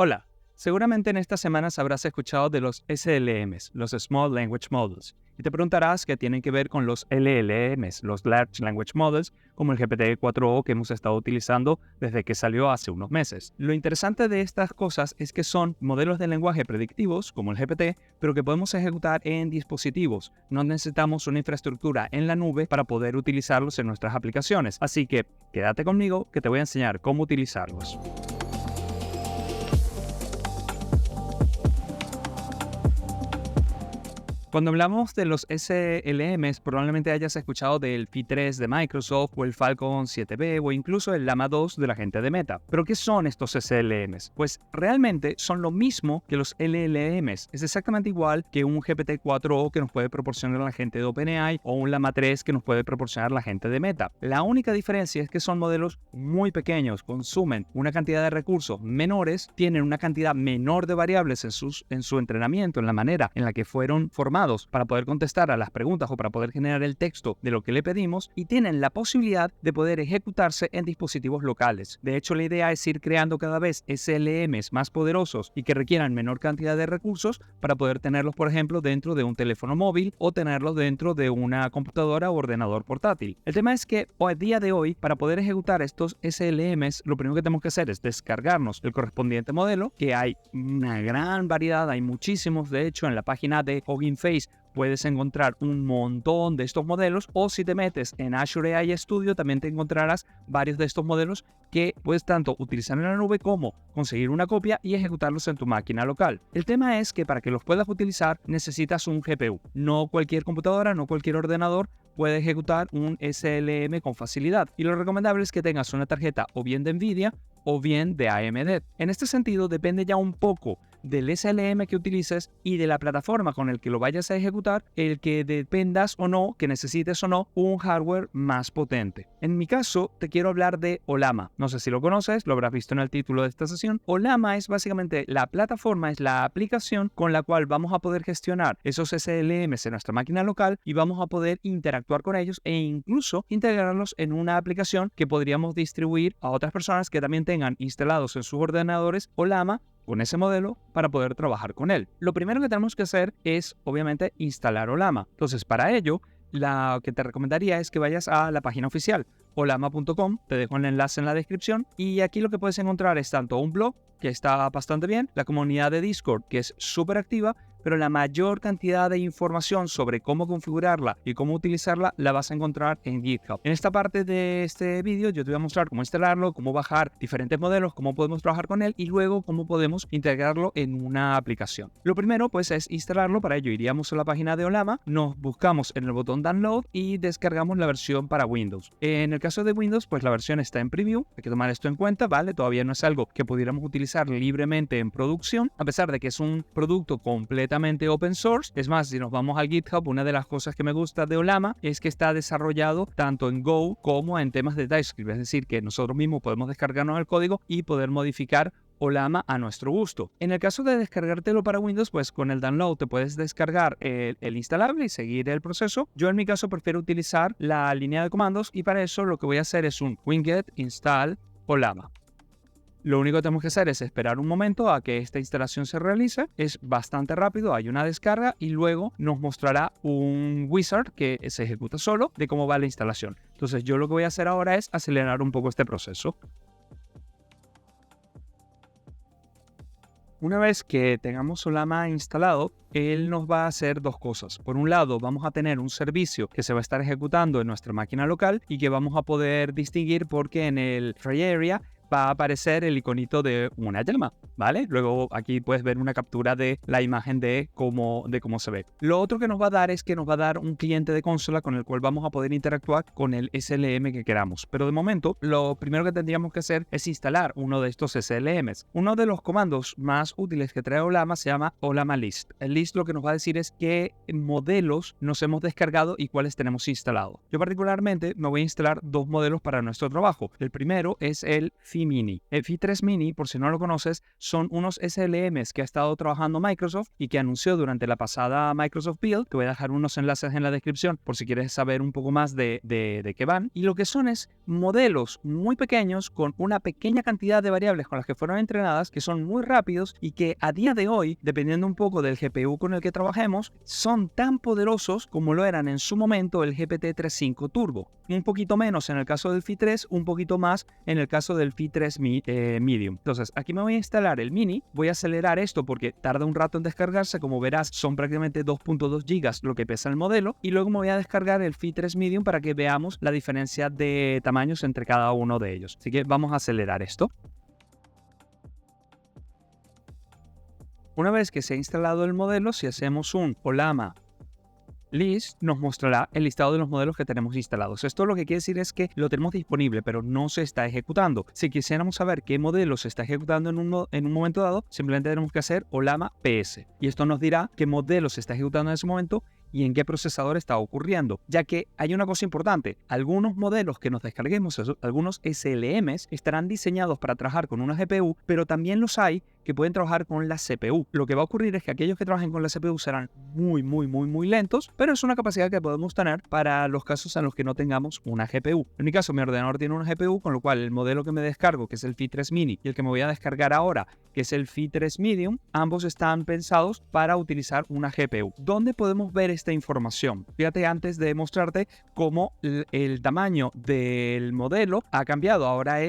Hola, seguramente en estas semanas habrás escuchado de los SLMs, los Small Language Models, y te preguntarás qué tienen que ver con los LLMs, los Large Language Models, como el GPT-4o que hemos estado utilizando desde que salió hace unos meses. Lo interesante de estas cosas es que son modelos de lenguaje predictivos, como el GPT, pero que podemos ejecutar en dispositivos. No necesitamos una infraestructura en la nube para poder utilizarlos en nuestras aplicaciones. Así que quédate conmigo que te voy a enseñar cómo utilizarlos. Cuando hablamos de los SLMs, probablemente hayas escuchado del Phi 3 de Microsoft o el Falcon 7B o incluso el Llama 2 de la gente de Meta. ¿Pero qué son estos SLMs? Pues realmente son lo mismo que los LLMs. Es exactamente igual que un GPT-4o que nos puede proporcionar la gente de OpenAI o un Llama 3 que nos puede proporcionar la gente de Meta. La única diferencia es que son modelos muy pequeños, consumen una cantidad de recursos menores, tienen una cantidad menor de variables en su entrenamiento, en la manera en la que fueron formados para poder contestar a las preguntas o para poder generar el texto de lo que le pedimos, y tienen la posibilidad de poder ejecutarse en dispositivos locales. De hecho, la idea es ir creando cada vez SLMs más poderosos y que requieran menor cantidad de recursos para poder tenerlos, por ejemplo, dentro de un teléfono móvil o tenerlos dentro de una computadora o ordenador portátil. El tema es que a día de hoy, para poder ejecutar estos SLMs, lo primero que tenemos que hacer es descargarnos el correspondiente modelo, que hay una gran variedad, hay muchísimos. De hecho, en la página de Hugging Face puedes encontrar un montón de estos modelos, o si te metes en Azure AI Studio también te encontrarás varios de estos modelos que puedes tanto utilizar en la nube como conseguir una copia y ejecutarlos en tu máquina local. El tema es que para que los puedas utilizar necesitas un GPU. No cualquier computadora, no cualquier ordenador puede ejecutar un SLM con facilidad, y lo recomendable es que tengas una tarjeta o bien de Nvidia o bien de AMD. En este sentido, depende ya un poco del SLM que utilices y de la plataforma con el que lo vayas a ejecutar, el que dependas o no, que necesites o no un hardware más potente. En mi caso, te quiero hablar de Ollama. No sé si lo conoces, lo habrás visto en el título de esta sesión. Ollama es básicamente la plataforma, es la aplicación con la cual vamos a poder gestionar esos SLMs en nuestra máquina local y vamos a poder interactuar con ellos e incluso integrarlos en una aplicación que podríamos distribuir a otras personas que también tengan instalados en sus ordenadores Ollama con ese modelo para poder trabajar con él. Lo primero que tenemos que hacer es, obviamente, instalar Ollama. Entonces, para ello, lo que te recomendaría es que vayas a la página oficial, ollama.com, te dejo el enlace en la descripción, y aquí lo que puedes encontrar es tanto un blog, que está bastante bien, la comunidad de Discord, que es súper activa, pero la mayor cantidad de información sobre cómo configurarla y cómo utilizarla la vas a encontrar en GitHub. En esta parte de este vídeo yo te voy a mostrar cómo instalarlo, cómo bajar diferentes modelos, cómo podemos trabajar con él y luego cómo podemos integrarlo en una aplicación. Lo primero pues es instalarlo. Para ello iríamos a la página de Ollama, nos buscamos en el botón Download y descargamos la versión para Windows. En el caso de Windows pues la versión está en preview, hay que tomar esto en cuenta, ¿vale? Todavía no es algo que pudiéramos utilizar libremente en producción, a pesar de que es un producto completamente open source. Es más, si nos vamos al GitHub, una de las cosas que me gusta de Ollama es que está desarrollado tanto en Go como en temas de TypeScript, es decir, que nosotros mismos podemos descargarnos el código y poder modificar Ollama a nuestro gusto. En el caso de descargártelo para Windows, pues con el download te puedes descargar el instalable y seguir el proceso. Yo en mi caso prefiero utilizar la línea de comandos, y para eso lo que voy a hacer es un winget install Ollama. Lo único que tenemos que hacer es esperar un momento a que esta instalación se realice. Es bastante rápido, hay una descarga y luego nos mostrará un wizard que se ejecuta solo de cómo va la instalación. Entonces yo lo que voy a hacer ahora es acelerar un poco este proceso. Una vez que tengamos Ollama instalado, él nos va a hacer dos cosas. Por un lado, vamos a tener un servicio que se va a estar ejecutando en nuestra máquina local y que vamos a poder distinguir porque en el Tray Area va a aparecer el iconito de una llama, ¿vale? Luego aquí puedes ver una captura de la imagen de cómo se ve. Lo otro que nos va a dar es que nos va a dar un cliente de consola con el cual vamos a poder interactuar con el SLM que queramos. Pero de momento, lo primero que tendríamos que hacer es instalar uno de estos SLMs. Uno de los comandos más útiles que trae Ollama se llama Ollama List. El list lo que nos va a decir es qué modelos nos hemos descargado y cuáles tenemos instalados. Yo particularmente me voy a instalar dos modelos para nuestro trabajo. El primero es el Phi Phi Mini. El Phi 3 Mini, por si no lo conoces, son unos SLMs que ha estado trabajando Microsoft y que anunció durante la pasada Microsoft Build, que voy a dejar unos enlaces en la descripción por si quieres saber un poco más de qué van. Y lo que son es modelos muy pequeños con una pequeña cantidad de variables con las que fueron entrenadas, que son muy rápidos y que a día de hoy, dependiendo un poco del GPU con el que trabajemos, son tan poderosos como lo eran en su momento el GPT-3.5 Turbo. Un poquito menos en el caso del Phi 3, un poquito más en el caso del Phi 3 Medium. Entonces, aquí me voy a instalar el Mini, voy a acelerar esto porque tarda un rato en descargarse, como verás son prácticamente 2.2 GB lo que pesa el modelo, y luego me voy a descargar el Phi 3 Medium para que veamos la diferencia de tamaños entre cada uno de ellos. Así que vamos a acelerar esto. Una vez que se ha instalado el modelo, si hacemos un Ollama List, nos mostrará el listado de los modelos que tenemos instalados. Esto lo que quiere decir es que lo tenemos disponible, pero no se está ejecutando. Si quisiéramos saber qué modelo se está ejecutando en un momento dado, simplemente tenemos que hacer Ollama PS. Y esto nos dirá qué modelo se está ejecutando en ese momento y en qué procesador está ocurriendo, ya que hay una cosa importante: algunos modelos que nos descarguemos, algunos SLMs, estarán diseñados para trabajar con una GPU, pero también los hay que pueden trabajar con la CPU. Lo que va a ocurrir es que aquellos que trabajen con la CPU serán muy lentos, pero es una capacidad que podemos tener para los casos en los que no tengamos una GPU. En mi caso, mi ordenador tiene una GPU, con lo cual el modelo que me descargo, que es el Phi 3 Mini, y el que me voy a descargar ahora, que es el Phi 3 Medium, ambos están pensados para utilizar una GPU. ¿Dónde podemos ver esta información? Fíjate, antes de mostrarte cómo el tamaño del modelo ha cambiado. Ahora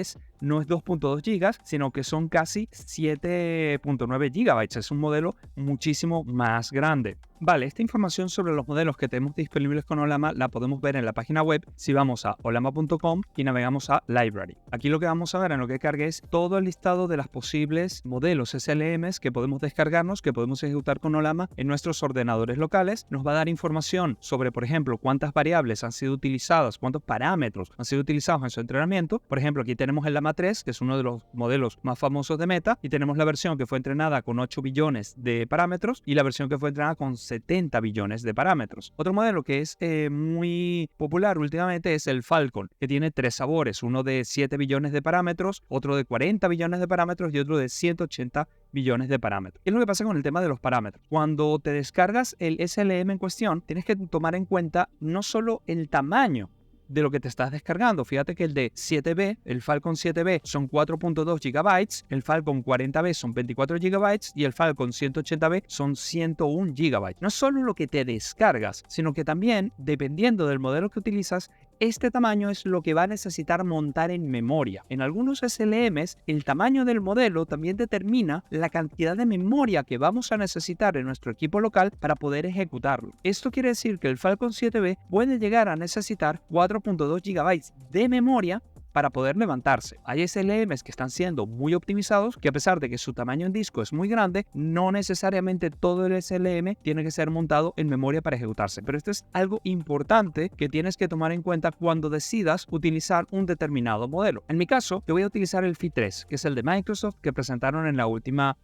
no es 2.2 GB, sino que son casi 7.9 GB. Es un modelo muchísimo más grande. Vale, esta información sobre los modelos que tenemos disponibles con Ollama la podemos ver en la página web si vamos a ollama.com y navegamos a Library. Aquí lo que vamos a ver en lo que cargue es todo el listado de los posibles modelos SLMs que podemos descargarnos, que podemos ejecutar con Ollama en nuestros ordenadores locales. Nos va a dar información sobre, por ejemplo, cuántas variables han sido utilizadas, cuántos parámetros han sido utilizados en su entrenamiento. Por ejemplo, aquí tenemos el Llama 3, que es uno de los modelos más famosos de Meta, y tenemos la versión que fue entrenada con 8 billones de parámetros y la versión que fue entrenada con 70 billones de parámetros. Otro modelo que es muy popular últimamente es el Falcon, que tiene 3 sabores: uno de 7 billones de parámetros, otro de 40 billones de parámetros y otro de 180 billones de parámetros. ¿Qué es lo que pasa con el tema de los parámetros? Cuando te descargas el SLM en cuestión, tienes que tomar en cuenta no solo el tamaño de lo que te estás descargando. Fíjate que el de 7B, el Falcon 7B, son 4.2 GB, el Falcon 40B son 24 GB y el Falcon 180B son 101 GB. No es solo lo que te descargas, sino que también, dependiendo del modelo que utilizas, este tamaño es lo que va a necesitar montar en memoria. En algunos SLMs, el tamaño del modelo también determina la cantidad de memoria que vamos a necesitar en nuestro equipo local para poder ejecutarlo. Esto quiere decir que el Falcon 7B puede llegar a necesitar 4.2 GB de memoria para poder levantarse. Hay SLMs que están siendo muy optimizados, que a pesar de que su tamaño en disco es muy grande, no necesariamente todo el SLM tiene que ser montado en memoria para ejecutarse. Pero esto es algo importante que tienes que tomar en cuenta cuando decidas utilizar un determinado modelo. En mi caso, yo voy a utilizar el Phi 3, que es el de Microsoft que presentaron en la última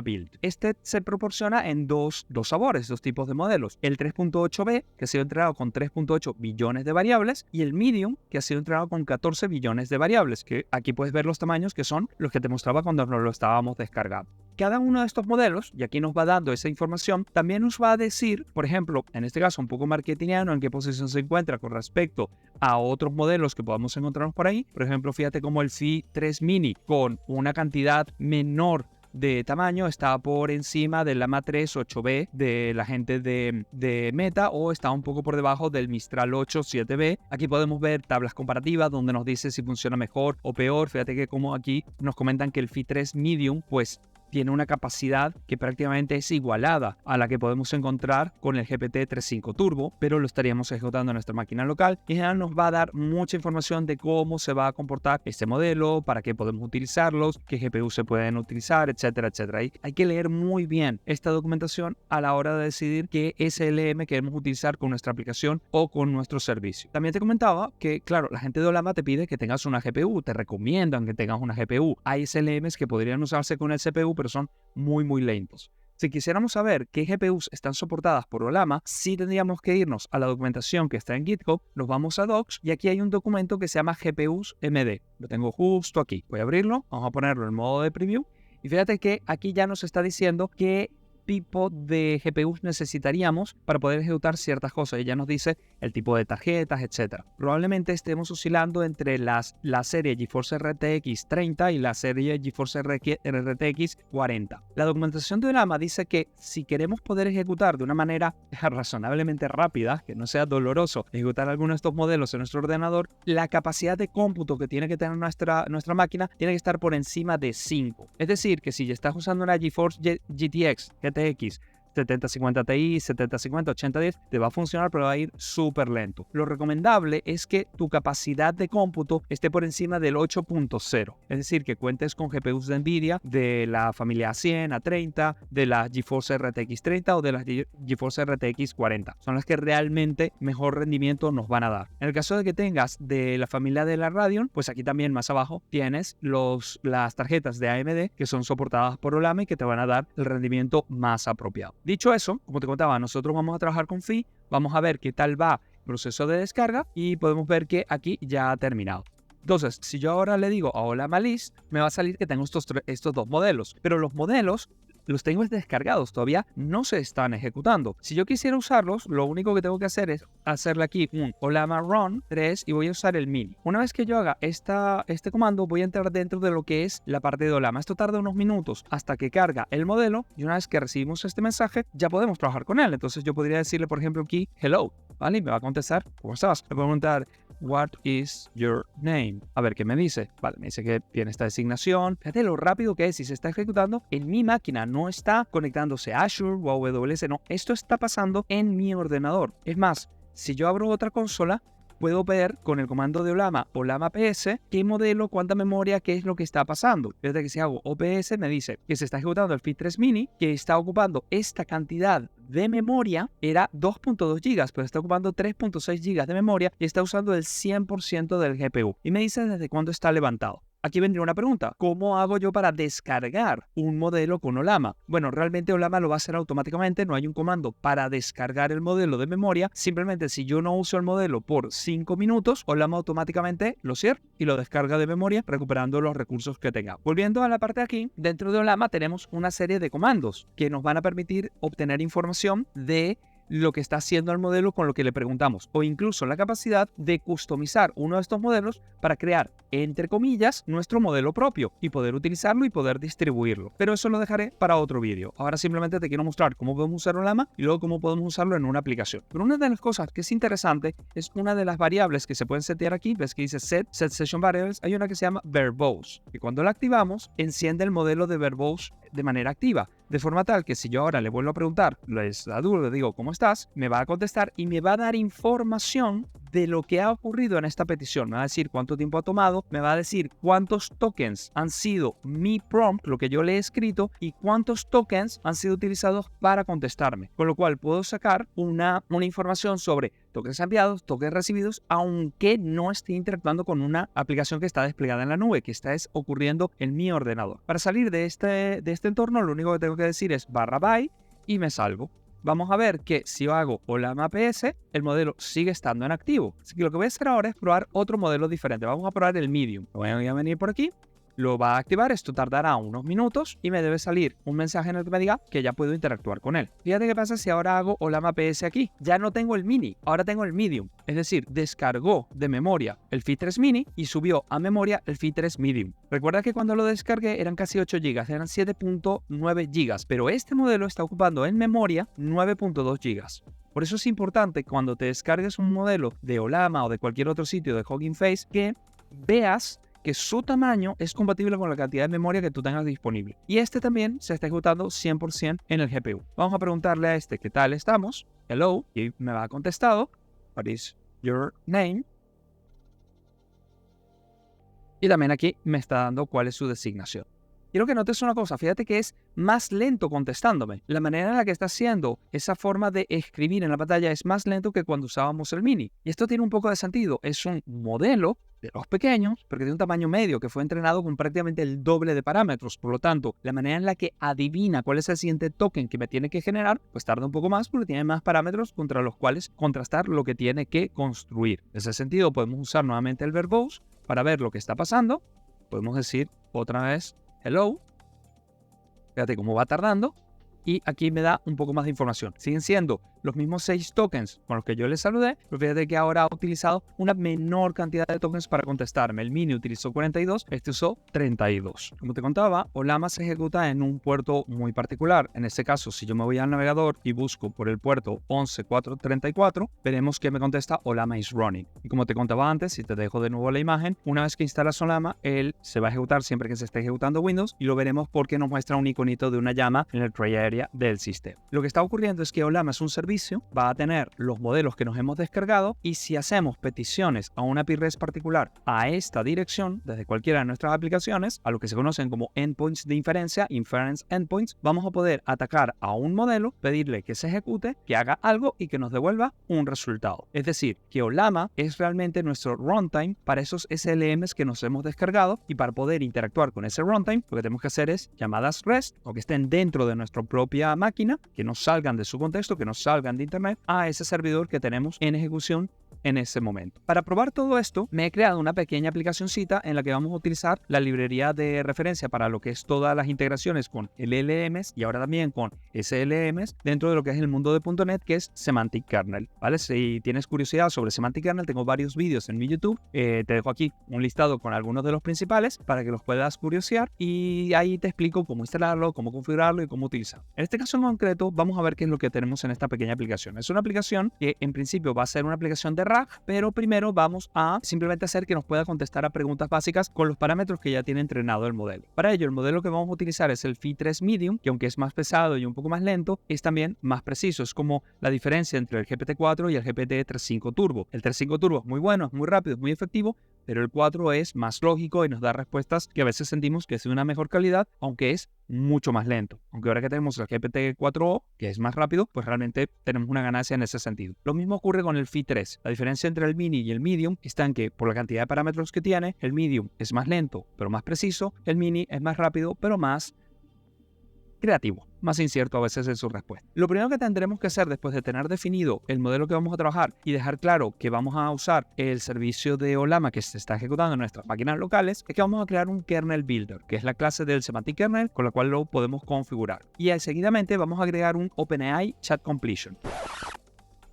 build. Este se proporciona en dos sabores, dos tipos de modelos: el 3.8B, que ha sido entrenado con 3.8 billones de variables, y el Medium, que ha sido entrenado con 14 billones de variables, que aquí puedes ver los tamaños, que son los que te mostraba cuando nos lo estábamos descargando. Cada uno de estos modelos, y aquí nos va dando esa información, también nos va a decir, por ejemplo, en este caso un poco marketingiano, en qué posición se encuentra con respecto a otros modelos que podamos encontrarnos por ahí. Por ejemplo, fíjate como el Phi 3 Mini, con una cantidad menor de tamaño, está por encima del Llama 3 8B de la gente de Meta, o está un poco por debajo del Mistral 8 7B. Aquí podemos ver tablas comparativas donde nos dice si funciona mejor o peor. Fíjate que como aquí nos comentan que el Phi 3 Medium pues tiene una capacidad que prácticamente es igualada a la que podemos encontrar con el GPT-3.5 Turbo, pero lo estaríamos ejecutando en nuestra máquina local. Y en general nos va a dar mucha información de cómo se va a comportar este modelo, para qué podemos utilizarlos, qué GPU se pueden utilizar, etcétera, etcétera. Y hay que leer muy bien esta documentación a la hora de decidir qué SLM queremos utilizar con nuestra aplicación o con nuestro servicio. También te comentaba que, claro, la gente de Ollama te pide que tengas una GPU, te recomiendan que tengas una GPU. Hay SLMs que podrían usarse con el CPU, pero son muy lentos. Si quisiéramos saber qué GPUs están soportadas por Ollama, sí tendríamos que irnos a la documentación que está en GitHub, nos vamos a Docs y aquí hay un documento que se llama GPUs MD. Lo tengo justo aquí. Voy a abrirlo, vamos a ponerlo en modo de preview y fíjate que aquí ya nos está diciendo qué tipo de GPUs necesitaríamos para poder ejecutar ciertas cosas. Y ya nos dice el tipo de tarjetas, etc. Probablemente estemos oscilando entre la serie GeForce RTX 30 y la serie GeForce RTX 40. La documentación de Ollama dice que si queremos poder ejecutar de una manera razonablemente rápida, que no sea doloroso ejecutar alguno de estos modelos en nuestro ordenador, la capacidad de cómputo que tiene que tener nuestra máquina tiene que estar por encima de 5. Es decir, que si ya estás usando una GeForce GTX GTX 7050 Ti, 7050, 8010, te va a funcionar, pero va a ir súper lento. Lo recomendable es que tu capacidad de cómputo esté por encima del 8.0. Es decir, que cuentes con GPUs de NVIDIA de la familia A100, A30, de la GeForce RTX 30 o de la GeForce RTX 40. Son las que realmente mejor rendimiento nos van a dar. En el caso de que tengas de la familia de la Radeon, pues aquí también más abajo tienes las tarjetas de AMD que son soportadas por Ollama y que te van a dar el rendimiento más apropiado. Dicho eso, como te contaba, nosotros vamos a trabajar con Fi, vamos a ver qué tal va el proceso de descarga y podemos ver que aquí ya ha terminado. Entonces, si yo ahora le digo a Ollama List, me va a salir que tengo estos dos modelos, pero los modelos los tengo descargados, todavía no se están ejecutando. Si yo quisiera usarlos, lo único que tengo que hacer es hacerle aquí un Ollama Run 3 y voy a usar el mini. Una vez que yo haga este comando, voy a entrar dentro de lo que es la parte de Ollama. Esto tarda unos minutos hasta que carga el modelo y una vez que recibimos este mensaje, ya podemos trabajar con él. Entonces yo podría decirle, por ejemplo, aquí, hello, ¿vale? Y me va a contestar, ¿cómo estás? Le puedo preguntar, what is your name? A ver qué me dice. Vale, me dice que tiene esta designación. Fíjate lo rápido que es. Si se está ejecutando en mi máquina, no está conectándose a Azure o a AWS, no. Esto está pasando en mi ordenador. Es más, si yo abro otra consola, puedo ver con el comando de Ollama PS, qué modelo, cuánta memoria, qué es lo que está pasando. Fíjate que si hago OPS me dice que se está ejecutando el Fi 3 Mini, que está ocupando esta cantidad de memoria, era 2.2 GB, pero está ocupando 3.6 GB de memoria y está usando el 100% del GPU. Y me dice desde cuándo está levantado. Aquí vendría una pregunta, ¿cómo hago yo para descargar un modelo con Ollama? Bueno, realmente Ollama lo va a hacer automáticamente, no hay un comando para descargar el modelo de memoria, simplemente si yo no uso el modelo por 5 minutos, Ollama automáticamente lo cierra y lo descarga de memoria, recuperando los recursos que tenga. Volviendo a la parte de aquí, dentro de Ollama tenemos una serie de comandos que nos van a permitir obtener información de lo que está haciendo el modelo con lo que le preguntamos, o incluso la capacidad de customizar uno de estos modelos para crear, entre comillas, nuestro modelo propio y poder utilizarlo y poder distribuirlo. Pero eso lo dejaré para otro vídeo. Ahora simplemente te quiero mostrar cómo podemos usar Ollama y luego cómo podemos usarlo en una aplicación. Pero una de las cosas que es interesante es una de las variables que se pueden setear aquí. Ves que dice set session variables. Hay una que se llama verbose, que cuando la activamos enciende el modelo de verbose de manera activa, de forma tal que si yo ahora le vuelvo a preguntar, le digo ¿cómo estás?, me va a contestar y me va a dar información de lo que ha ocurrido en esta petición. Me va a decir cuánto tiempo ha tomado, me va a decir cuántos tokens han sido mi prompt, lo que yo le he escrito, y cuántos tokens han sido utilizados para contestarme. Con lo cual puedo sacar una información sobre tokens enviados, tokens recibidos, aunque no esté interactuando con una aplicación que está desplegada en la nube, que está ocurriendo en mi ordenador. Para salir de este entorno, lo único que tengo que decir es /by y me salgo. Vamos a ver que si yo hago Ollama PS, el modelo sigue estando en activo. Así que lo que voy a hacer ahora es probar otro modelo diferente. Vamos a probar el Medium. Voy a venir por aquí. Lo va a activar, esto tardará unos minutos y me debe salir un mensaje en el que me diga que ya puedo interactuar con él. Fíjate qué pasa si ahora hago Ollama PS aquí. Ya no tengo el Mini, ahora tengo el Medium. Es decir, descargó de memoria el Fi 3 Mini y subió a memoria el Fi 3 Medium. Recuerda que cuando lo descargué eran casi 8 GB, eran 7.9 GB, pero este modelo está ocupando en memoria 9.2 GB. Por eso es importante cuando te descargues un modelo de Ollama o de cualquier otro sitio de Hugging Face que veas que su tamaño es compatible con la cantidad de memoria que tú tengas disponible. Y este también se está ejecutando 100% en el GPU. Vamos a preguntarle a este qué tal estamos. Hello. Y me va contestado. What is your name? Y también aquí me está dando cuál es su designación. Quiero que notes una cosa, fíjate que es más lento contestándome. La manera en la que está haciendo esa forma de escribir en la pantalla es más lento que cuando usábamos el Mini. Y esto tiene un poco de sentido. Es un modelo de los pequeños, pero que tiene un tamaño medio, que fue entrenado con prácticamente el doble de parámetros. Por lo tanto, la manera en la que adivina cuál es el siguiente token que me tiene que generar, pues tarda un poco más porque tiene más parámetros contra los cuales contrastar lo que tiene que construir. En ese sentido, podemos usar nuevamente el verbose para ver lo que está pasando. Podemos decir otra vez hello. Fíjate cómo va tardando. Y aquí me da un poco más de información. Siguen siendo los mismos 6 tokens con los que yo les saludé, pero fíjate que ahora ha utilizado una menor cantidad de tokens para contestarme. El Mini utilizó 42, este usó 32. Como te contaba, Ollama se ejecuta en un puerto muy particular. En este caso, si yo me voy al navegador y busco por el puerto 11434, veremos que me contesta Ollama is running. Y como te contaba antes, si te dejo de nuevo la imagen, una vez que instalas Ollama, él se va a ejecutar siempre que se esté ejecutando Windows y lo veremos porque nos muestra un iconito de una llama en el tray area del sistema. Lo que está ocurriendo es que Ollama es un servicio, va a tener los modelos que nos hemos descargado y si hacemos peticiones a una API REST particular a esta dirección desde cualquiera de nuestras aplicaciones, a lo que se conocen como endpoints de inferencia, inference endpoints, vamos a poder atacar a un modelo, pedirle que se ejecute, que haga algo y que nos devuelva un resultado. Es decir, que Ollama es realmente nuestro runtime para esos SLMs que nos hemos descargado y para poder interactuar con ese runtime, lo que tenemos que hacer es llamadas REST o que estén dentro de nuestra propia máquina, que nos salgan de su contexto, que nos salgan de internet a ese servidor que tenemos en ejecución en ese momento. Para probar todo esto, me he creado una pequeña aplicacioncita en la que vamos a utilizar la librería de referencia para lo que es todas las integraciones con LLMs y ahora también con SLMs dentro de lo que es el mundo de .NET, que es Semantic Kernel, ¿vale? Si tienes curiosidad sobre Semantic Kernel, tengo varios vídeos en mi YouTube. Te dejo aquí un listado con algunos de los principales para que los puedas curiosear y ahí te explico cómo instalarlo, cómo configurarlo y cómo utilizarlo. En este caso en concreto, vamos a ver qué es lo que tenemos en esta pequeña aplicación. Es una aplicación que en principio va a ser una aplicación de RAG, pero primero vamos a simplemente hacer que nos pueda contestar a preguntas básicas con los parámetros que ya tiene entrenado el modelo. Para ello, el modelo que vamos a utilizar es el Phi3 Medium, que aunque es más pesado y un poco más lento, es también más preciso. Es como la diferencia entre el GPT-4 y el GPT-3.5 Turbo. El 3.5 Turbo es muy bueno, es muy rápido, es muy efectivo, pero el 4 es más lógico y nos da respuestas que a veces sentimos que es de una mejor calidad, aunque es mucho más lento. Aunque ahora que tenemos el GPT-4o, que es más rápido, pues realmente tenemos una ganancia en ese sentido. Lo mismo ocurre con el Phi3. La diferencia entre el Mini y el Medium está en que por la cantidad de parámetros que tiene, el Medium es más lento, pero más preciso, el Mini es más rápido, pero más creativo, más incierto a veces en su respuesta. Lo primero que tendremos que hacer después de tener definido el modelo que vamos a trabajar y dejar claro que vamos a usar el servicio de Ollama que se está ejecutando en nuestras máquinas locales, es que vamos a crear un kernel builder, que es la clase del Semantic Kernel con la cual lo podemos configurar. Y seguidamente vamos a agregar un OpenAI Chat Completion.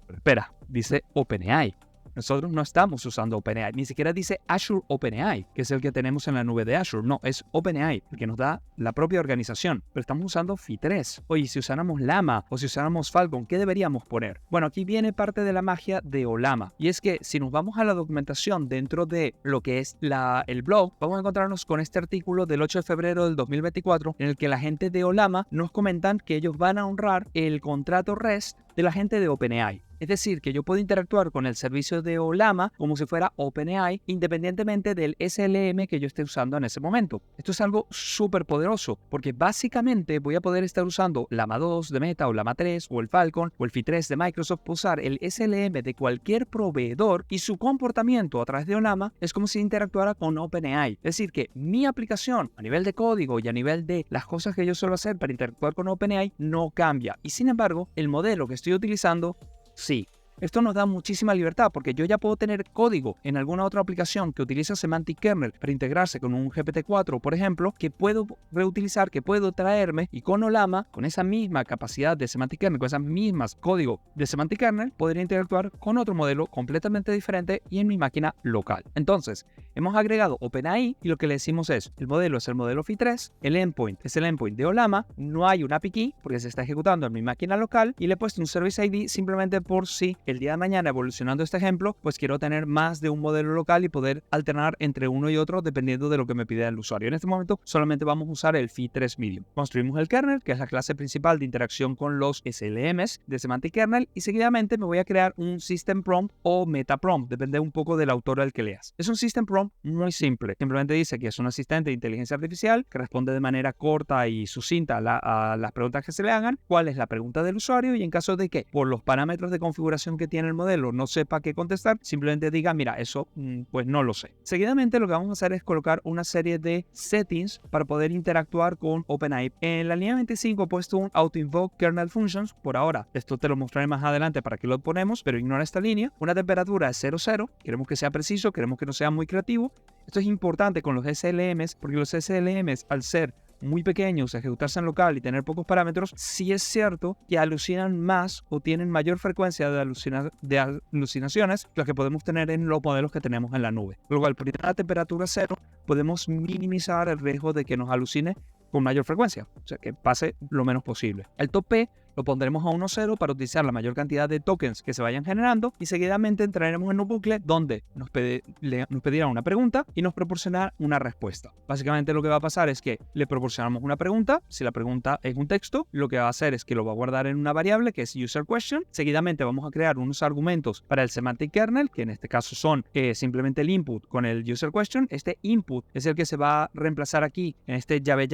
Pero espera, dice OpenAI. Nosotros no estamos usando OpenAI, ni siquiera dice Azure OpenAI, que es el que tenemos en la nube de Azure. No, es OpenAI, el que nos da la propia organización. Pero estamos usando Phi3. Oye, si usáramos Llama o si usáramos Falcon, ¿qué deberíamos poner? Bueno, aquí viene parte de la magia de Ollama. Y es que si nos vamos a la documentación dentro de lo que es el blog, vamos a encontrarnos con este artículo del 8 de febrero del 2024, en el que la gente de Ollama nos comentan que ellos van a honrar el contrato REST de la gente de OpenAI. Es decir, que yo puedo interactuar con el servicio de Ollama como si fuera OpenAI, independientemente del SLM que yo esté usando en ese momento. Esto es algo súper poderoso, porque básicamente voy a poder estar usando Llama 2 de Meta o Llama 3 o el Falcon o el Phi3 de Microsoft, usar el SLM de cualquier proveedor y su comportamiento a través de Ollama es como si interactuara con OpenAI. Es decir, que mi aplicación a nivel de código y a nivel de las cosas que yo suelo hacer para interactuar con OpenAI no cambia. Y sin embargo, el modelo que estoy utilizando sí. Esto nos da muchísima libertad porque yo ya puedo tener código en alguna otra aplicación que utiliza Semantic Kernel para integrarse con un GPT-4, por ejemplo, que puedo reutilizar, que puedo traerme y con Ollama, con esa misma capacidad de Semantic Kernel, con esas mismas código de Semantic Kernel, podría interactuar con otro modelo completamente diferente y en mi máquina local. Entonces, hemos agregado OpenAI y lo que le decimos es, el modelo es el modelo Phi3, el endpoint es el endpoint de Ollama, no hay un API key porque se está ejecutando en mi máquina local y le he puesto un Service ID simplemente por si el día de mañana, evolucionando este ejemplo, pues quiero tener más de un modelo local y poder alternar entre uno y otro dependiendo de lo que me pida el usuario. En este momento solamente vamos a usar el Phi3 Medium. Construimos el kernel, que es la clase principal de interacción con los SLMs de Semantic Kernel, y seguidamente me voy a crear un System Prompt o Meta Prompt, depende un poco del autor al que leas. Es un System Prompt muy simple, simplemente dice que es un asistente de inteligencia artificial que responde de manera corta y sucinta a las preguntas que se le hagan, cuál es la pregunta del usuario y en caso de que por los parámetros de configuración que tiene el modelo no sepa qué contestar, simplemente diga, mira, eso pues no lo sé. Seguidamente lo que vamos a hacer es colocar una serie de settings para poder interactuar con OpenAI. En la línea 25 he puesto un AutoInvoke Kernel Functions por ahora. Esto te lo mostraré más adelante para que lo ponemos, pero ignora esta línea. Una temperatura de 0,0. Queremos que sea preciso, queremos que no sea muy creativo. Esto es importante con los SLMs porque los SLMs, al ser muy pequeños, ejecutarse en local y tener pocos parámetros, sí es cierto que alucinan más o tienen mayor frecuencia de alucinaciones que las que podemos tener en los modelos que tenemos en la nube. Luego, al poner la temperatura 0, podemos minimizar el riesgo de que nos alucine con mayor frecuencia, o sea, que pase lo menos posible. El top P lo pondremos a 1,0 para utilizar la mayor cantidad de tokens que se vayan generando y seguidamente entraremos en un bucle donde nos pedirá una pregunta y nos proporcionará una respuesta. Básicamente lo que va a pasar es que le proporcionamos una pregunta. Si la pregunta es un texto, lo que va a hacer es que lo va a guardar en una variable que es user question. Seguidamente vamos a crear unos argumentos para el semantic kernel, que en este caso son simplemente el input con el user question. Este input es el que se va a reemplazar aquí en este llave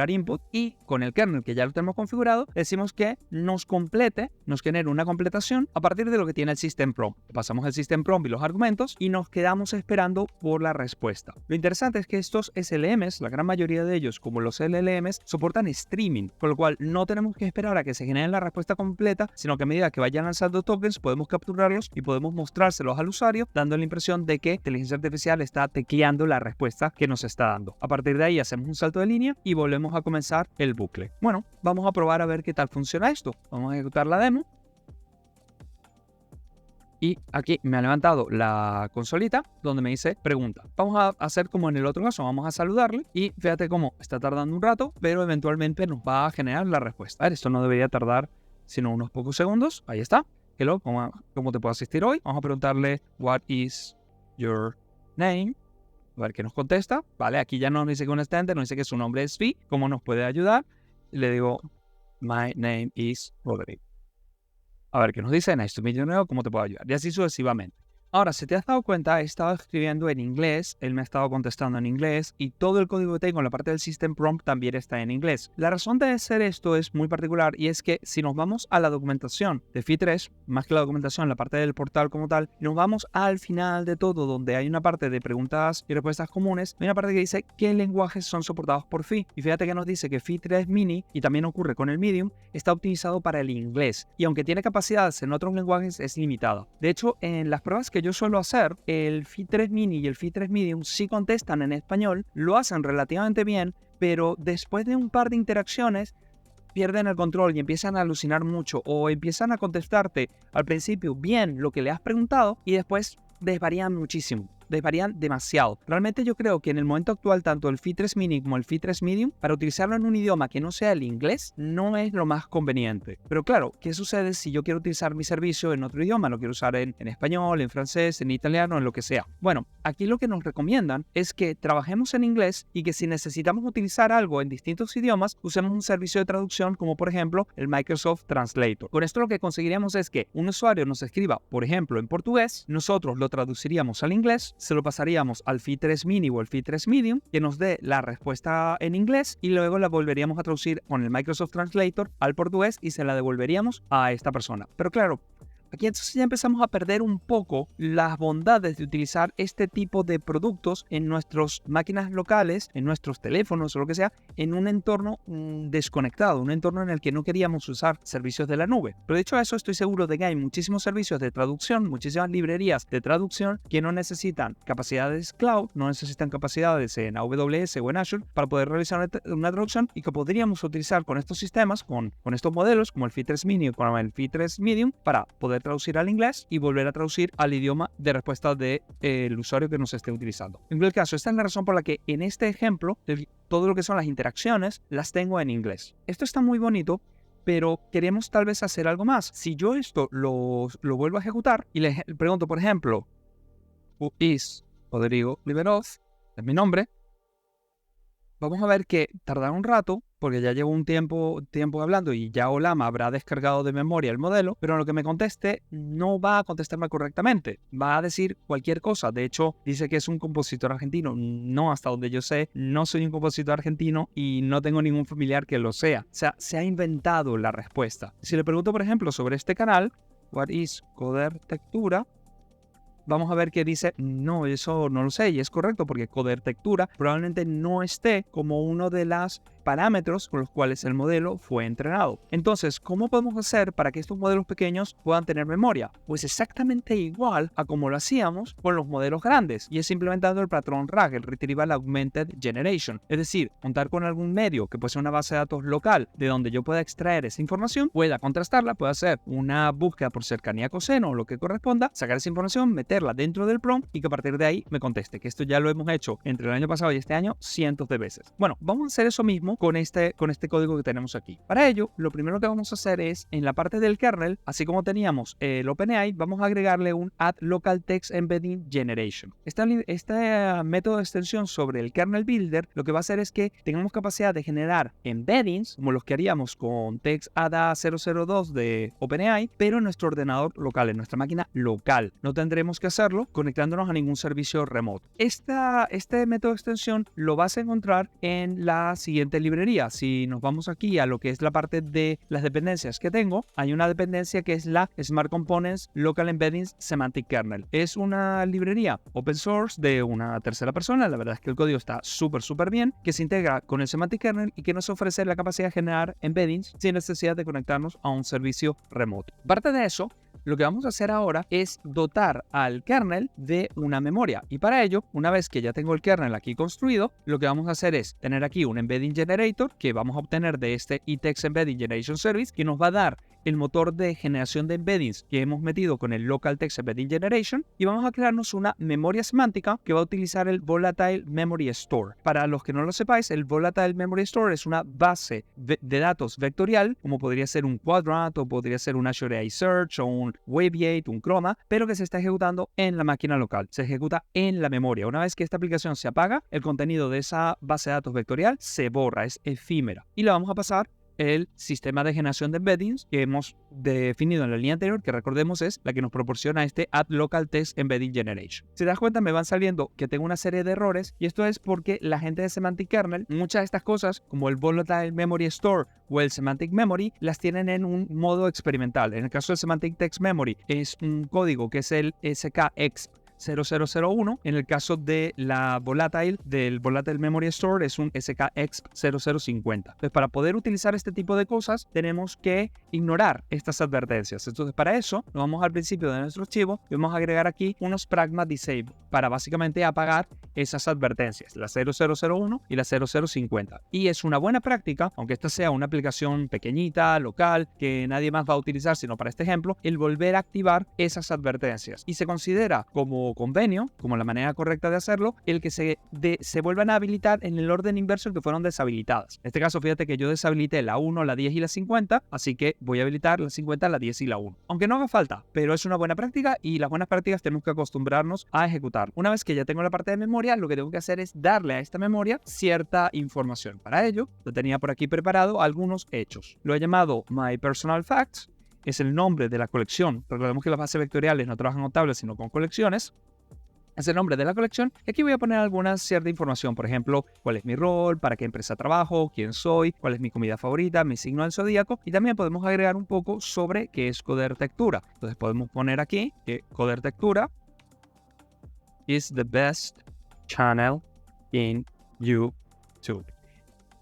$input, y con el kernel que ya lo tenemos configurado decimos que nos complete, nos genere una completación a partir de lo que tiene el system prompt. Pasamos el system prompt y los argumentos y nos quedamos esperando por la respuesta. Lo interesante es que estos SLMs, la gran mayoría de ellos, como los LLMs, soportan streaming, con lo cual no tenemos que esperar a que se genere la respuesta completa, sino que a medida que vayan lanzando tokens podemos capturarlos y podemos mostrárselos al usuario, dando la impresión de que la inteligencia artificial está tecleando la respuesta que nos está dando. A partir de ahí hacemos un salto de línea y volvemos a comenzar el bucle. Bueno, vamos a probar a ver qué tal funciona esto. Vamos a ejecutar la demo. Y aquí me ha levantado la consolita donde me dice pregunta. Vamos a hacer como en el otro caso, vamos a saludarle y fíjate cómo está tardando un rato, pero eventualmente nos va a generar la respuesta. A ver, esto no debería tardar sino unos pocos segundos. Ahí está. Hello, ¿cómo te puedo asistir hoy? Vamos a preguntarle what is your name. A ver qué nos contesta. Vale, aquí ya no nos dice que un estante, nos dice que su nombre es Fi. ¿Cómo nos puede ayudar? Le digo, my name is Rodrigo. A ver qué nos dice. Nice to meet you, ¿cómo te puedo ayudar? Y así sucesivamente. Ahora, si te has dado cuenta, he estado escribiendo en inglés, él me ha estado contestando en inglés y todo el código que tengo en la parte del system prompt también está en inglés. La razón de hacer esto es muy particular y es que si nos vamos a la documentación de Phi3, más que la documentación, la parte del portal como tal, y nos vamos al final de todo donde hay una parte de preguntas y respuestas comunes, hay una parte que dice qué lenguajes son soportados por Phi. Y fíjate que nos dice que Phi3 Mini, y también ocurre con el Medium, está optimizado para el inglés y aunque tiene capacidades en otros lenguajes es limitada. De hecho, en las pruebas que yo suelo hacer, el Phi3 Mini y el Phi3 Medium sí contestan en español, lo hacen relativamente bien, pero después de un par de interacciones pierden el control y empiezan a alucinar mucho o empiezan a contestarte al principio bien lo que le has preguntado y después desvarían muchísimo. Desvarían demasiado. Realmente yo creo que en el momento actual tanto el Phi3 Mini como el Phi3 Medium para utilizarlo en un idioma que no sea el inglés no es lo más conveniente. Pero claro, ¿qué sucede si yo quiero utilizar mi servicio en otro idioma? Lo quiero usar en español, en francés, en italiano, en lo que sea. Bueno, aquí lo que nos recomiendan es que trabajemos en inglés y que si necesitamos utilizar algo en distintos idiomas, usemos un servicio de traducción como por ejemplo el Microsoft Translator. Con esto lo que conseguiríamos es que un usuario nos escriba, por ejemplo, en portugués, nosotros lo traduciríamos al inglés, se lo pasaríamos al Phi3 Mini o el Phi3 Medium, que nos dé la respuesta en inglés y luego la volveríamos a traducir con el Microsoft Translator al portugués y se la devolveríamos a esta persona. Pero claro, aquí entonces ya empezamos a perder un poco las bondades de utilizar este tipo de productos en nuestras máquinas locales, en nuestros teléfonos o lo que sea, en un entorno desconectado, un entorno en el que no queríamos usar servicios de la nube. Pero dicho eso, estoy seguro de que hay muchísimos servicios de traducción, muchísimas librerías de traducción que no necesitan capacidades cloud, no necesitan capacidades en AWS o en Azure para poder realizar una traducción y que podríamos utilizar con estos sistemas, con estos modelos como el Phi3 Mini o como el Phi3 Medium para poder traducir al inglés y volver a traducir al idioma de respuesta del usuario que nos esté utilizando. En cualquier caso, esta es la razón por la que en este ejemplo todo lo que son las interacciones las tengo en inglés. Esto está muy bonito, pero queremos tal vez hacer algo más. Si yo esto lo vuelvo a ejecutar y le pregunto, por ejemplo, who is Rodrigo Liberoz, es mi nombre, vamos a ver que tardará un rato, porque ya llevo un tiempo hablando y ya Olama habrá descargado de memoria el modelo, pero en lo que me conteste no va a contestarme correctamente, va a decir cualquier cosa. De hecho, dice que es un compositor argentino. No, hasta donde yo sé, no soy un compositor argentino y no tengo ningún familiar que lo sea. O sea, se ha inventado la respuesta. Si le pregunto, por ejemplo, sobre este canal, what is coder textura, vamos a ver que dice, no, eso no lo sé, y es correcto porque coder textura probablemente no esté como uno de los parámetros con los cuales el modelo fue entrenado. Entonces, ¿cómo podemos hacer para que estos modelos pequeños puedan tener memoria? Pues exactamente igual a como lo hacíamos con los modelos grandes, y es implementando el patrón RAG, el Retrieval Augmented Generation. Es decir, contar con algún medio que puede ser una base de datos local de donde yo pueda extraer esa información, pueda contrastarla, pueda hacer una búsqueda por cercanía coseno o lo que corresponda, sacar esa información, meterla dentro del prompt y que a partir de ahí me conteste, que esto ya lo hemos hecho entre el año pasado y este año cientos de veces. Bueno, vamos a hacer eso mismo con este código que tenemos aquí. Para ello, lo primero que vamos a hacer es, en la parte del kernel, así como teníamos el OpenAI, vamos a agregarle un Add Local Text Embedding Generation. Este método de extensión sobre el kernel builder lo que va a hacer es que tengamos capacidad de generar embeddings, como los que haríamos con TextAda 002 de OpenAI, pero en nuestro ordenador local, en nuestra máquina local. No tendremos que hacerlo conectándonos a ningún servicio remoto. Este método de extensión lo vas a encontrar en la siguiente librería. Si nos vamos aquí a lo que es la parte de las dependencias que tengo, hay una dependencia que es la Smart Components Local Embeddings Semantic Kernel. Es una librería open source de una tercera persona. La verdad es que el código está súper bien, que se integra con el Semantic Kernel y que nos ofrece la capacidad de generar embeddings sin necesidad de conectarnos a un servicio remoto. Aparte de eso, lo que vamos a hacer ahora es dotar al kernel de una memoria, y para ello, una vez que ya tengo el kernel aquí construido, lo que vamos a hacer es tener aquí un embedding generator que vamos a obtener de este eText Embedding Generation Service, que nos va a dar el motor de generación de embeddings que hemos metido con el Local Text Embedding Generation, y vamos a crearnos una memoria semántica que va a utilizar el Volatile Memory Store. Para los que no lo sepáis, el Volatile Memory Store es una base de datos vectorial, como podría ser un Quadrant o podría ser un Azure AI Search o un Waviate, un Chroma, pero que se está ejecutando en la máquina local, se ejecuta en la memoria. Una vez que esta aplicación se apaga, el contenido de esa base de datos vectorial se borra, es efímera, y la vamos a pasar el sistema de generación de embeddings que hemos definido en la línea anterior, que recordemos es la que nos proporciona este Add Local Text Embedding Generation. Si te das cuenta, me van saliendo que tengo una serie de errores, y esto es porque la gente de Semantic Kernel, muchas de estas cosas como el Volatile Memory Store o el Semantic Memory, las tienen en un modo experimental. En el caso del Semantic Text Memory es un código que es el SKEXP 0001. En el caso de la del Volatile Memory Store es un SKEXP 0050. Entonces, para poder utilizar este tipo de cosas, tenemos que ignorar estas advertencias. Entonces, para eso, nos vamos al principio de nuestro archivo y vamos a agregar aquí unos pragma disable para básicamente apagar esas advertencias, la 0001 y la 0050. Y es una buena práctica, aunque esta sea una aplicación pequeñita, local, que nadie más va a utilizar sino para este ejemplo, el volver a activar esas advertencias. Y se considera como convenio, como la manera correcta de hacerlo, el que se vuelvan a habilitar en el orden inverso en que fueron deshabilitadas. En este caso, fíjate que yo deshabilité la 1, la 10 y la 50, así que voy a habilitar la 50, la 10 y la 1. Aunque no haga falta, pero es una buena práctica, y las buenas prácticas tenemos que acostumbrarnos a ejecutar. Una vez que ya tengo la parte de memoria, lo que tengo que hacer es darle a esta memoria cierta información. Para ello, lo tenía por aquí preparado algunos hechos. Lo he llamado My Personal Facts. Es el nombre de la colección. Recordemos que las bases vectoriales no trabajan con tablas, sino con colecciones. Es el nombre de la colección, y aquí voy a poner alguna cierta información, por ejemplo, cuál es mi rol, para qué empresa trabajo, quién soy, cuál es mi comida favorita, mi signo del zodíaco, y también podemos agregar un poco sobre qué es coder textura. Entonces podemos poner aquí que coder textura is the best channel in YouTube.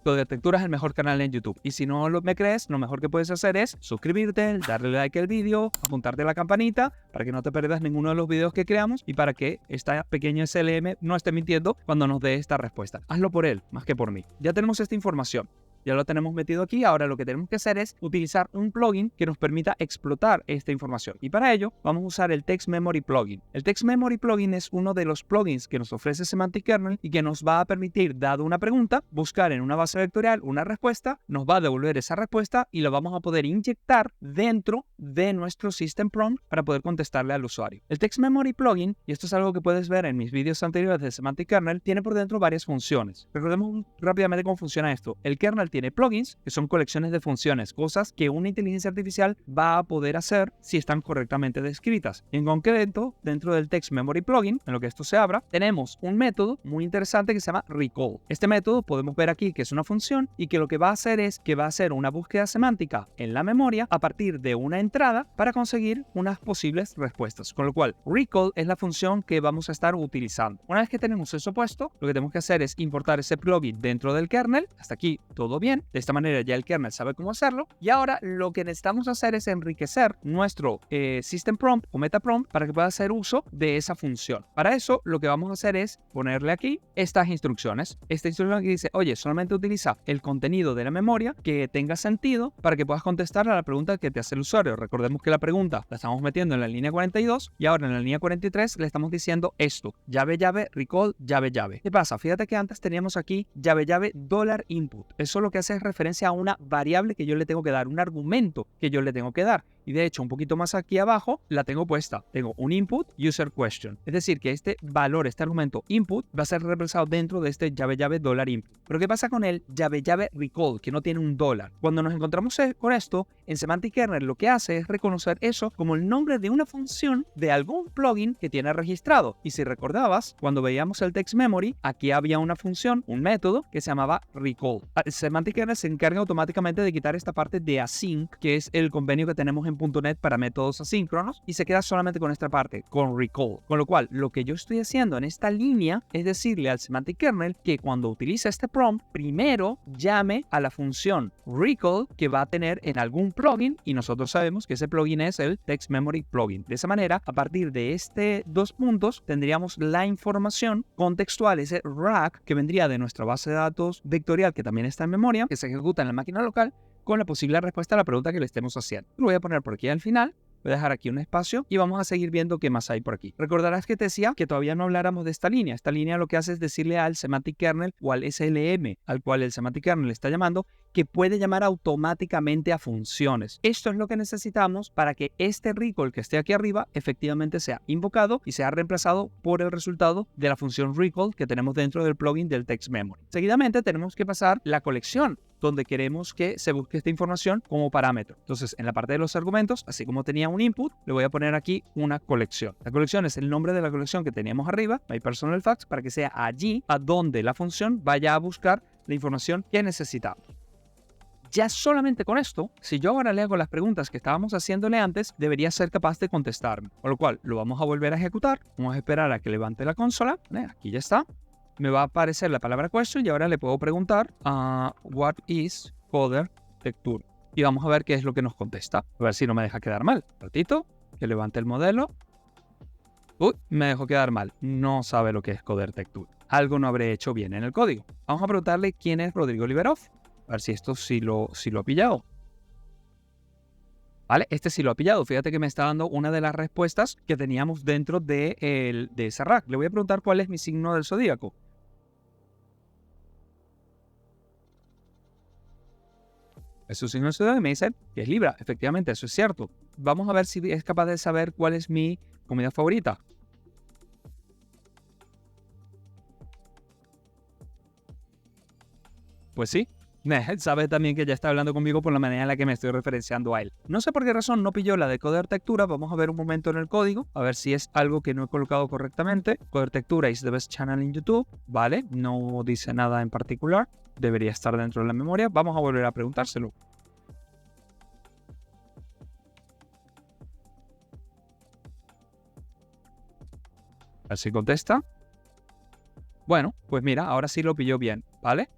Coder Textura es el mejor canal en YouTube, y si no me crees, lo mejor que puedes hacer es suscribirte, darle like al vídeo, apuntarte a la campanita para que no te pierdas ninguno de los videos que creamos y para que esta pequeña SLM no esté mintiendo cuando nos dé esta respuesta. Hazlo por él, más que por mí. Ya tenemos esta información. Ya lo tenemos metido aquí. Ahora lo que tenemos que hacer es utilizar un plugin que nos permita explotar esta información. Y para ello vamos a usar el Text Memory Plugin. El Text Memory Plugin es uno de los plugins que nos ofrece Semantic Kernel y que nos va a permitir, dado una pregunta, buscar en una base vectorial una respuesta, nos va a devolver esa respuesta y lo vamos a poder inyectar dentro de nuestro System Prompt para poder contestarle al usuario. El Text Memory Plugin, y esto es algo que puedes ver en mis vídeos anteriores de Semantic Kernel, tiene por dentro varias funciones. Recordemos rápidamente cómo funciona esto. El kernel tiene plugins, que son colecciones de funciones, cosas que una inteligencia artificial va a poder hacer si están correctamente descritas. En concreto, dentro del Text Memory Plugin, en lo que esto se abra, tenemos un método muy interesante que se llama recall. Este método podemos ver aquí que es una función y que lo que va a hacer es que va a hacer una búsqueda semántica en la memoria a partir de una entrada para conseguir unas posibles respuestas. Con lo cual, recall es la función que vamos a estar utilizando. Una vez que tenemos eso puesto, lo que tenemos que hacer es importar ese plugin dentro del kernel. Hasta aquí todo bien. De esta manera ya el kernel sabe cómo hacerlo. Y ahora lo que necesitamos hacer es enriquecer nuestro system prompt o meta prompt para que pueda hacer uso de esa función. Para eso lo que vamos a hacer es ponerle aquí estas instrucciones. Esta instrucción que dice, oye, solamente utiliza el contenido de la memoria que tenga sentido para que puedas contestar a la pregunta que te hace el usuario. Recordemos que la pregunta la estamos metiendo en la línea 42 y ahora en la línea 43 le estamos diciendo esto, llave llave, recall, llave llave. ¿Qué pasa? Fíjate que antes teníamos aquí llave llave $input. Eso lo que hace es referencia a una variable que yo le tengo que dar, un argumento que yo le tengo que dar. Y de hecho, un poquito más aquí abajo la tengo puesta. Tengo un input user question. Es decir, que este valor, este argumento input va a ser representado dentro de este llave llave $input. Pero ¿qué pasa con el llave llave recall, que no tiene un dólar? Cuando nos encontramos con esto, en Semantic Kernel lo que hace es reconocer eso como el nombre de una función de algún plugin que tiene registrado. Y si recordabas, cuando veíamos el text memory, aquí había una función, un método que se llamaba recall. Semantic Kernel se encarga automáticamente de quitar esta parte de async, que es el convenio que tenemos en .NET para métodos asíncronos, y se queda solamente con esta parte, con recall. Con lo cual, lo que yo estoy haciendo en esta línea es decirle al Semantic Kernel que cuando utilice este prompt, primero llame a la función recall que va a tener en algún plugin, y nosotros sabemos que ese plugin es el Text Memory Plugin. De esa manera, a partir de este dos puntos, tendríamos la información contextual, ese rack que vendría de nuestra base de datos vectorial, que también está en memoria, que se ejecuta en la máquina local, con la posible respuesta a la pregunta que le estemos haciendo. Lo voy a poner por aquí al final. Voy a dejar aquí un espacio y vamos a seguir viendo qué más hay por aquí. Recordarás que te decía que todavía no habláramos de esta línea. Esta línea lo que hace es decirle al Semantic Kernel o al SLM al cual el Semantic Kernel está llamando que puede llamar automáticamente a funciones. Esto es lo que necesitamos para que este recall que esté aquí arriba efectivamente sea invocado y sea reemplazado por el resultado de la función recall que tenemos dentro del plugin del Text Memory. Seguidamente tenemos que pasar la colección donde queremos que se busque esta información como parámetro. Entonces, en la parte de los argumentos, así como tenía un input, le voy a poner aquí una colección. La colección es el nombre de la colección que teníamos arriba, MyPersonalFacts, para que sea allí a donde la función vaya a buscar la información que necesitamos. Ya solamente con esto, si yo ahora le hago las preguntas que estábamos haciéndole antes, debería ser capaz de contestarme. Con lo cual, lo vamos a volver a ejecutar. Vamos a esperar a que levante la consola. Aquí ya está. Me va a aparecer la palabra question y ahora le puedo preguntar what is coder texture. Y vamos a ver qué es lo que nos contesta. A ver si no me deja quedar mal. Un ratito, que levante el modelo. Uy, me dejó quedar mal. No sabe lo que es coder texture. Algo no habré hecho bien en el código. Vamos a preguntarle quién es Rodrigo Liberov. A ver si esto sí lo ha pillado. ¿Vale? Este sí lo ha pillado. Fíjate que me está dando una de las respuestas que teníamos dentro de ese rack. Le voy a preguntar cuál es mi signo del zodíaco. Es su signo del zodíaco y me dice que es Libra. Efectivamente, eso es cierto. Vamos a ver si es capaz de saber cuál es mi comida favorita. Pues sí. Sabe también que ya está hablando conmigo por la manera en la que me estoy referenciando a él. No sé por qué razón no pilló la de coder textura. Vamos a ver un momento en el código, a ver si es algo que no he colocado correctamente. Coder textura is the best channel in YouTube. Vale, no dice nada en particular. Debería estar dentro de la memoria. Vamos a volver a preguntárselo. A ver si contesta. Bueno, pues mira, ahora sí lo pilló bien, ¿vale?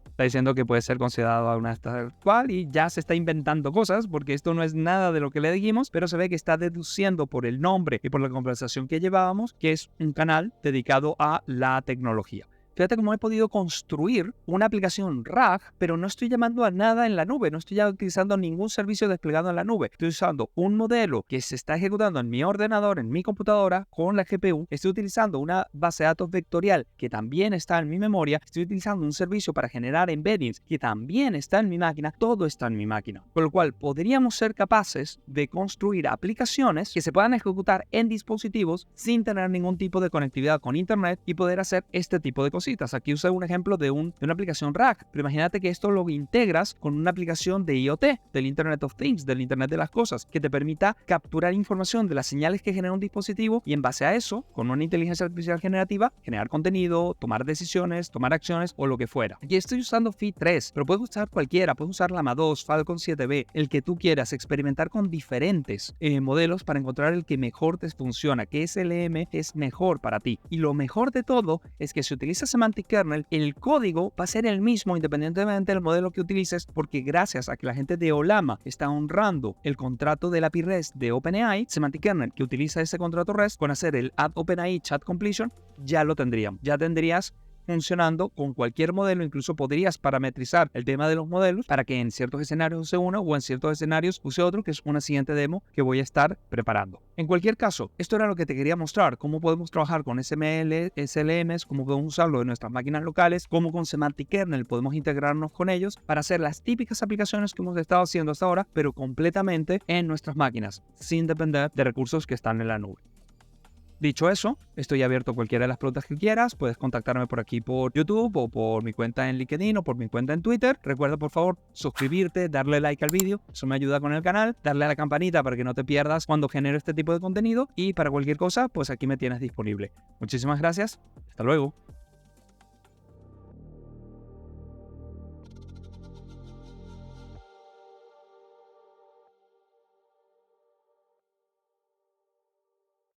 Está diciendo que puede ser considerado una tal cual y ya se está inventando cosas porque esto no es nada de lo que le dijimos, pero se ve que está deduciendo por el nombre y por la conversación que llevábamos que es un canal dedicado a la tecnología. Fíjate cómo he podido construir una aplicación RAG, pero no estoy llamando a nada en la nube, no estoy ya utilizando ningún servicio desplegado en la nube. Estoy usando un modelo que se está ejecutando en mi ordenador, en mi computadora, con la GPU. Estoy utilizando una base de datos vectorial que también está en mi memoria. Estoy utilizando un servicio para generar embeddings que también está en mi máquina. Todo está en mi máquina. Con lo cual, podríamos ser capaces de construir aplicaciones que se puedan ejecutar en dispositivos sin tener ningún tipo de conectividad con Internet y poder hacer este tipo de cosas cositas. Aquí usé un ejemplo de una aplicación RAG, pero imagínate que esto lo integras con una aplicación de IoT, del Internet of Things, del Internet de las Cosas, que te permita capturar información de las señales que genera un dispositivo y en base a eso, con una inteligencia artificial generativa, generar contenido, tomar decisiones, tomar acciones o lo que fuera. Aquí estoy usando Fit 3, pero puedes usar cualquiera, puedes usar Llama 2, Falcon 7B, el que tú quieras, experimentar con diferentes modelos para encontrar el que mejor te funciona, qué SLM es mejor para ti. Y lo mejor de todo es que si utilizas Semantic Kernel, el código va a ser el mismo independientemente del modelo que utilices, porque gracias a que la gente de Ollama está honrando el contrato del API REST de OpenAI, Semantic Kernel que utiliza ese contrato REST con hacer el add OpenAI chat completion, ya lo tendríamos. Ya tendrías funcionando con cualquier modelo, incluso podrías parametrizar el tema de los modelos para que en ciertos escenarios use uno o en ciertos escenarios use otro, que es una siguiente demo que voy a estar preparando. En cualquier caso, esto era lo que te quería mostrar, cómo podemos trabajar con SML, SLMs, cómo podemos usarlo en nuestras máquinas locales, cómo con Semantic Kernel podemos integrarnos con ellos para hacer las típicas aplicaciones que hemos estado haciendo hasta ahora, pero completamente en nuestras máquinas, sin depender de recursos que están en la nube. Dicho eso, estoy abierto a cualquiera de las preguntas que quieras. Puedes contactarme por aquí por YouTube o por mi cuenta en LinkedIn o por mi cuenta en Twitter. Recuerda por favor suscribirte, darle like al vídeo, eso me ayuda con el canal, darle a la campanita para que no te pierdas cuando genero este tipo de contenido y para cualquier cosa, pues aquí me tienes disponible. Muchísimas gracias, hasta luego.